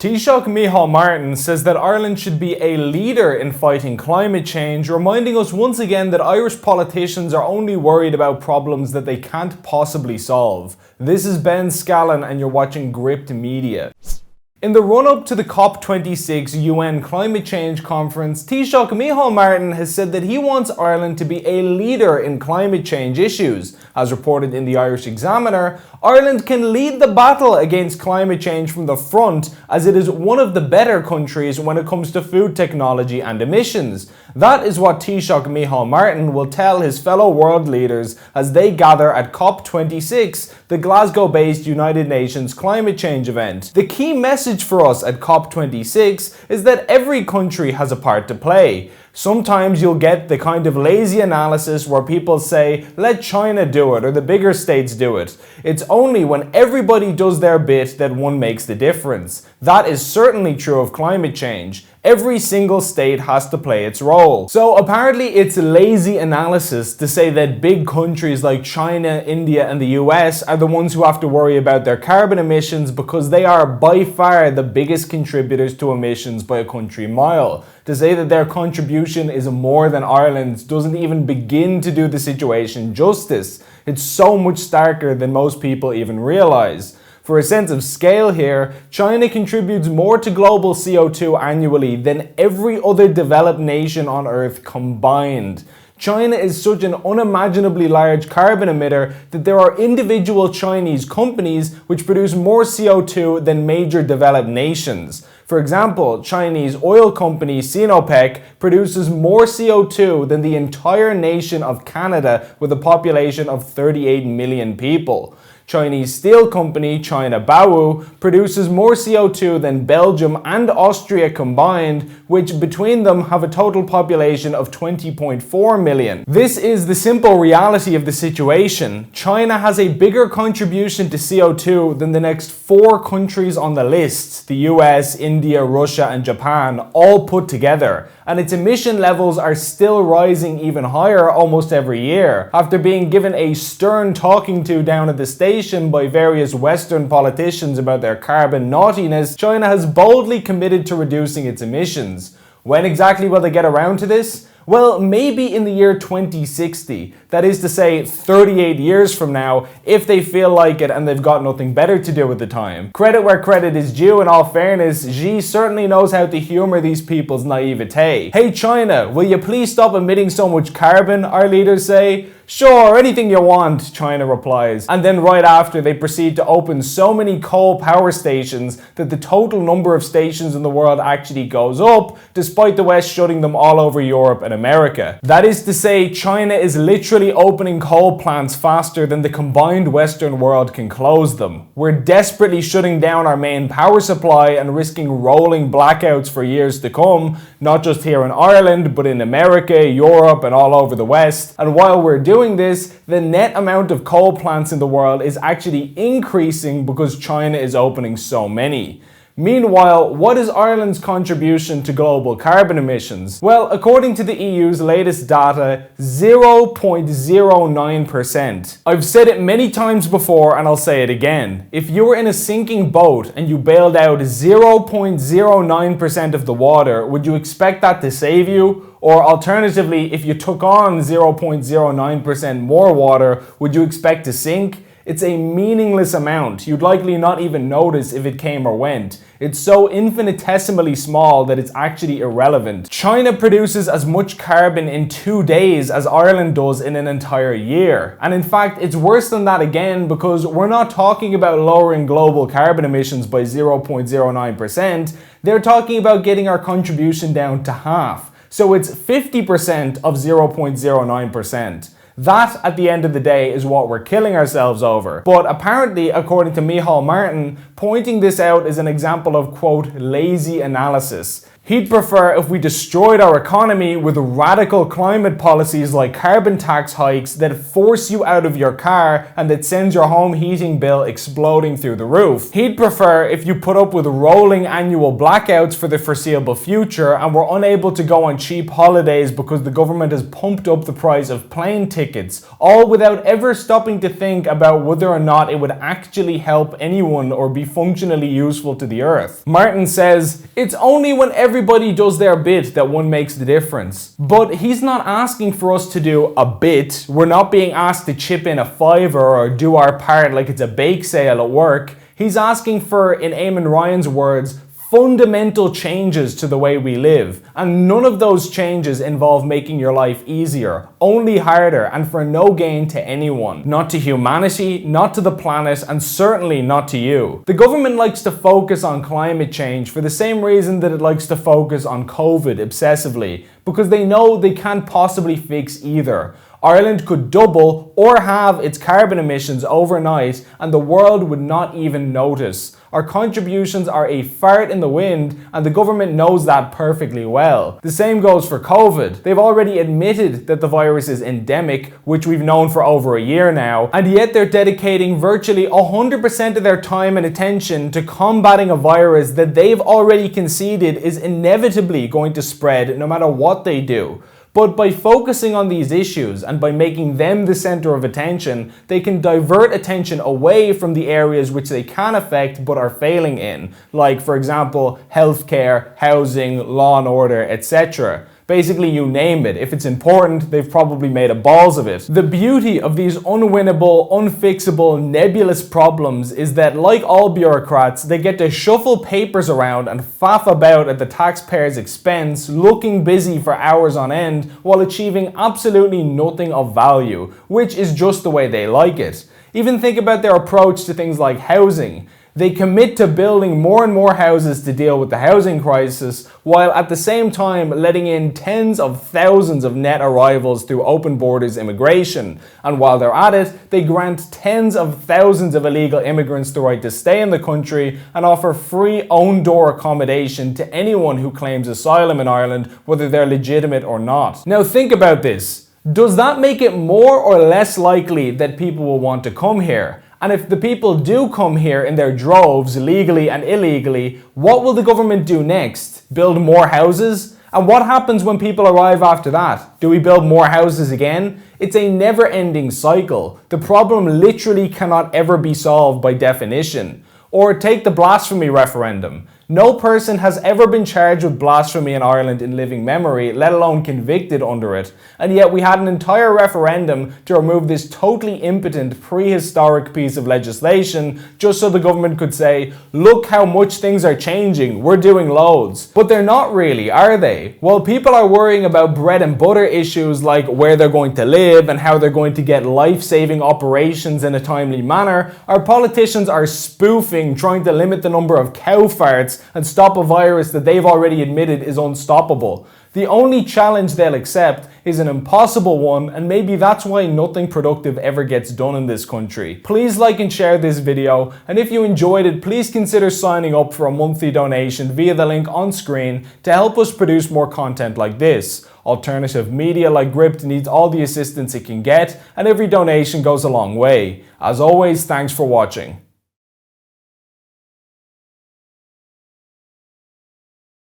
Taoiseach Micheál Martin says that Ireland should be a leader in fighting climate change, reminding us once again that Irish politicians are only worried about problems that they can't possibly solve. This is Ben Scallan and you're watching Gript Media. In the run-up to the COP26 UN Climate Change Conference, Taoiseach Micheál Martin has said that he wants Ireland to be a leader in climate change issues. As reported in the Irish Examiner, Ireland can lead the battle against climate change from the front, as it is one of the better countries when it comes to food technology and emissions. That is what Taoiseach Micheál Martin will tell his fellow world leaders as they gather at COP26, the Glasgow-based United Nations climate change event. The key message for us at COP26 is that every country has a part to play. Sometimes you'll get the kind of lazy analysis where people say, let China do it or the bigger states do it. It's only when everybody does their bit that one makes the difference. That is certainly true of climate change. Every single state has to play its role. So apparently it's lazy analysis to say that big countries like China, India and the US are the ones who have to worry about their carbon emissions because they are by far the biggest contributors to emissions by a country mile. To say that their contribution is more than Ireland's doesn't even begin to do the situation justice. It's so much starker than most people even realise. For a sense of scale here, China contributes more to global CO2 annually than every other developed nation on Earth combined. China is such an unimaginably large carbon emitter that there are individual Chinese companies which produce more CO2 than major developed nations. For example, Chinese oil company Sinopec produces more CO2 than the entire nation of Canada with a population of 38 million people. Chinese steel company China Baowu produces more CO2 than Belgium and Austria combined, which between them have a total population of 20.4 million. This is the simple reality of the situation. China has a bigger contribution to CO2 than the next 4 countries on the list, the US, India, Russia and Japan, all put together. And its emission levels are still rising even higher almost every year. After being given a stern talking to down at the station by various Western politicians about their carbon naughtiness, China has boldly committed to reducing its emissions. When exactly will they get around to this? Well, maybe in the year 2060, that is to say 38 years from now, if they feel like it and they've got nothing better to do at the time. Credit where credit is due, in all fairness, Xi certainly knows how to humour these people's naivete. Hey China, will you please stop emitting so much carbon, our leaders say. Sure, anything you want, China replies. And then right after, they proceed to open so many coal power stations that the total number of stations in the world actually goes up, despite the West shutting them all over Europe and America. That is to say, China is literally opening coal plants faster than the combined Western world can close them. We're desperately shutting down our main power supply and risking rolling blackouts for years to come, not just here in Ireland, but in America, Europe, and all over the West. And while we're doing this, the net amount of coal plants in the world is actually increasing because China is opening so many. Meanwhile, what is Ireland's contribution to global carbon emissions? Well, according to the EU's latest data, 0.09%. I've said it many times before and I'll say it again. If you were in a sinking boat and you bailed out 0.09% of the water, would you expect that to save you? Or alternatively, if you took on 0.09% more water, would you expect to sink? It's a meaningless amount. You'd likely not even notice if it came or went. It's so infinitesimally small that it's actually irrelevant. China produces as much carbon in 2 days as Ireland does in an entire year. And in fact, it's worse than that again, because we're not talking about lowering global carbon emissions by 0.09%. They're talking about getting our contribution down to half. So it's 50% of 0.09%. That, at the end of the day, is what we're killing ourselves over. But apparently, according to Micheál Martin, pointing this out is an example of, quote, lazy analysis. He'd prefer if we destroyed our economy with radical climate policies like carbon tax hikes that force you out of your car and that sends your home heating bill exploding through the roof. He'd prefer if you put up with rolling annual blackouts for the foreseeable future and were unable to go on cheap holidays because the government has pumped up the price of plane tickets, all without ever stopping to think about whether or not it would actually help anyone or be functionally useful to the earth. Martin says, it's only when everybody does their bit that one makes the difference. But he's not asking for us to do a bit. We're not being asked to chip in a fiver or do our part like it's a bake sale at work. He's asking for, in Eamon Ryan's words, fundamental changes to the way we live. And none of those changes involve making your life easier, only harder, and for no gain to anyone. Not to humanity, not to the planet, and certainly not to you. The government likes to focus on climate change for the same reason that it likes to focus on COVID obsessively, because they know they can't possibly fix either. Ireland could double or halve its carbon emissions overnight and the world would not even notice. Our contributions are a fart in the wind and the government knows that perfectly well. The same goes for COVID. They've already admitted that the virus is endemic, which we've known for over a year now, and yet they're dedicating virtually 100% of their time and attention to combating a virus that they've already conceded is inevitably going to spread no matter what they do. But by focusing on these issues and by making them the center of attention, they can divert attention away from the areas which they can affect but are failing in, like, for example, healthcare, housing, law and order, etc. Basically, you name it. If it's important, they've probably made a balls of it. The beauty of these unwinnable, unfixable, nebulous problems is that, like all bureaucrats, they get to shuffle papers around and faff about at the taxpayer's expense, looking busy for hours on end, while achieving absolutely nothing of value, which is just the way they like it. Even think about their approach to things like housing. They commit to building more and more houses to deal with the housing crisis, while at the same time letting in tens of thousands of net arrivals through open borders immigration. And while they're at it, they grant tens of thousands of illegal immigrants the right to stay in the country and offer free own-door accommodation to anyone who claims asylum in Ireland, whether they're legitimate or not. Now think about this. Does that make it more or less likely that people will want to come here? And if the people do come here in their droves, legally and illegally, what will the government do next? Build more houses? And what happens when people arrive after that? Do we build more houses again? It's a never-ending cycle. The problem literally cannot ever be solved by definition. Or take the blasphemy referendum. No person has ever been charged with blasphemy in Ireland in living memory, let alone convicted under it. And yet we had an entire referendum to remove this totally impotent, prehistoric piece of legislation just so the government could say, look how much things are changing, we're doing loads. But they're not really, are they? While people are worrying about bread and butter issues like where they're going to live and how they're going to get life-saving operations in a timely manner, our politicians are spoofing, trying to limit the number of cow farts and stop a virus that they've already admitted is unstoppable. The only challenge they'll accept is an impossible one, and maybe that's why nothing productive ever gets done in this country. Please like and share this video, and if you enjoyed it, please consider signing up for a monthly donation via the link on screen to help us produce more content like this. Alternative media like Gript needs all the assistance it can get, and every donation goes a long way. As always, thanks for watching.